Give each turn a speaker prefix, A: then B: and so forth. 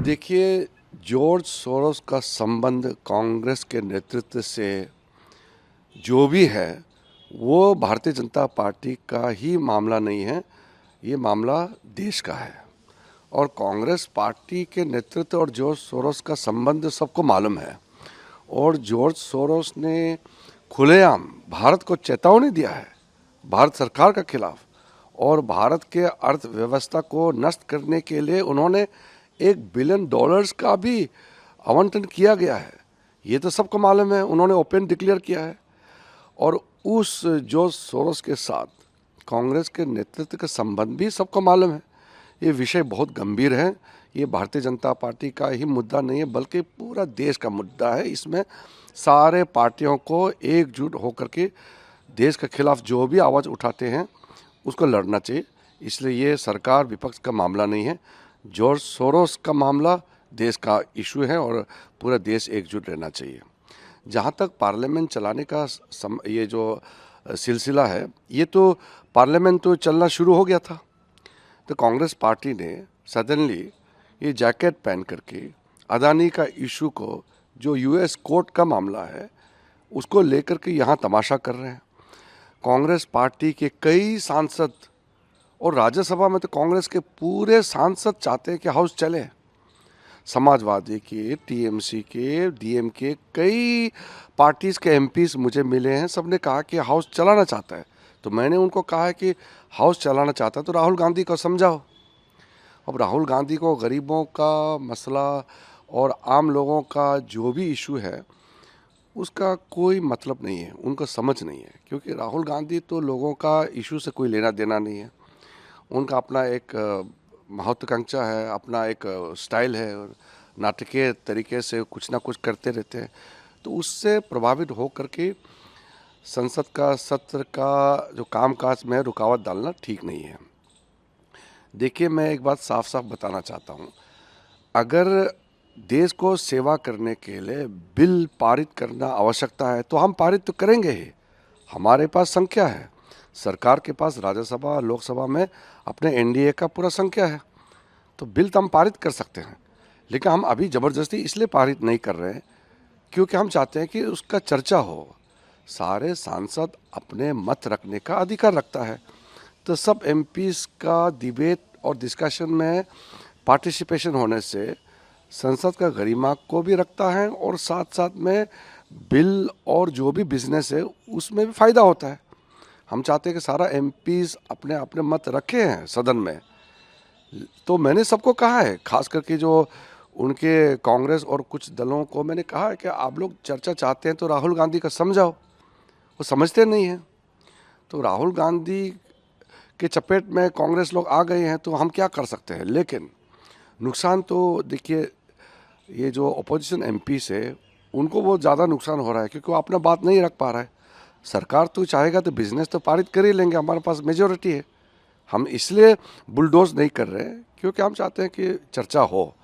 A: देखिए, George Soros का संबंध कांग्रेस के नेतृत्व से जो भी है वो भारतीय जनता पार्टी का ही मामला नहीं है, ये मामला देश का है। और कांग्रेस पार्टी के नेतृत्व और जॉर्ज सोरोस का संबंध सबको मालूम है। और जॉर्ज सोरोस ने खुलेआम भारत को चेतावनी दिया है भारत सरकार के खिलाफ, और भारत के अर्थव्यवस्था को नष्ट करने के लिए उन्होंने $1 बिलियन का भी आवंटन किया गया है। ये तो सबको मालूम है, उन्होंने ओपन डिक्लेयर किया है। और उस जॉर्ज सोरोस के साथ कांग्रेस के नेतृत्व का संबंध भी सबको मालूम है। ये विषय बहुत गंभीर है। ये भारतीय जनता पार्टी का ही मुद्दा नहीं है, बल्कि पूरा देश का मुद्दा है। इसमें सारे पार्टियों को एकजुट होकर के देश के खिलाफ जो भी आवाज़ उठाते हैं उसको लड़ना चाहिए। इसलिए ये सरकार विपक्ष का मामला नहीं है, जॉर्ज सोरोस का मामला देश का इशू है और पूरा देश एकजुट रहना चाहिए। जहाँ तक पार्लियामेंट चलाने का ये जो सिलसिला है, ये तो पार्लियामेंट तो चलना शुरू हो गया था, तो कांग्रेस पार्टी ने सडनली ये जैकेट पहन करके अदानी का इशू को, जो यूएस कोर्ट का मामला है, उसको लेकर के यहाँ तमाशा कर रहे हैं। कांग्रेस पार्टी के कई सांसद और राज्यसभा में तो कांग्रेस के पूरे सांसद चाहते हैं कि हाउस चले। समाजवादी के, टीएमसी के, डीएमके, कई पार्टीज़ के एमपीज मुझे मिले हैं, सब ने कहा कि हाउस चलाना चाहता है। तो मैंने उनको कहा है कि हाउस चलाना चाहता है तो राहुल गांधी को समझाओ। अब राहुल गांधी को गरीबों का मसला और आम लोगों का जो भी इशू है उसका कोई मतलब नहीं है, उनको समझ नहीं है। क्योंकि राहुल गांधी तो लोगों का इशू से कोई लेना देना नहीं है। उनका अपना एक महत्वाकांक्षा है, अपना एक स्टाइल है, और नाटकीय तरीके से कुछ ना कुछ करते रहते हैं। तो उससे प्रभावित हो करके संसद का सत्र का जो कामकाज में रुकावट डालना ठीक नहीं है। देखिए, मैं एक बात साफ साफ बताना चाहता हूँ, अगर देश को सेवा करने के लिए बिल पारित करना आवश्यकता है तो हम पारित तो करेंगे ही। हमारे पास संख्या है, सरकार के पास राज्यसभा लोकसभा में अपने एनडीए का पूरा संख्या है, तो बिल तो हम पारित कर सकते हैं। लेकिन हम अभी ज़बरदस्ती इसलिए पारित नहीं कर रहे हैं क्योंकि हम चाहते हैं कि उसका चर्चा हो। सारे सांसद अपने मत रखने का अधिकार रखता है, तो सब एमपीज़ का डिबेट और डिस्कशन में पार्टिसिपेशन होने से संसद का गरिमा को भी रखता है और साथ साथ में बिल और जो भी बिजनेस है उसमें भी फ़ायदा होता है। हम चाहते हैं कि सारा एमपीज़ अपने अपने मत रखे हैं सदन में। तो मैंने सबको कहा है, खास करके जो उनके कांग्रेस और कुछ दलों को मैंने कहा है कि आप लोग चर्चा चाहते हैं तो राहुल गांधी का समझाओ। वो समझते नहीं हैं, तो राहुल गांधी के चपेट में कांग्रेस लोग आ गए हैं, तो हम क्या कर सकते हैं। लेकिन नुकसान तो देखिए, ये जो अपोजिशन एमपी से उनको बहुत ज़्यादा नुकसान हो रहा है क्योंकि वो अपना बात नहीं रख पा रहा है। सरकार तो चाहेगा तो बिजनेस तो पारित कर ही लेंगे, हमारे पास मेजोरिटी है। हम इसलिए बुलडोज नहीं कर रहे हैं क्योंकि हम चाहते हैं कि चर्चा हो।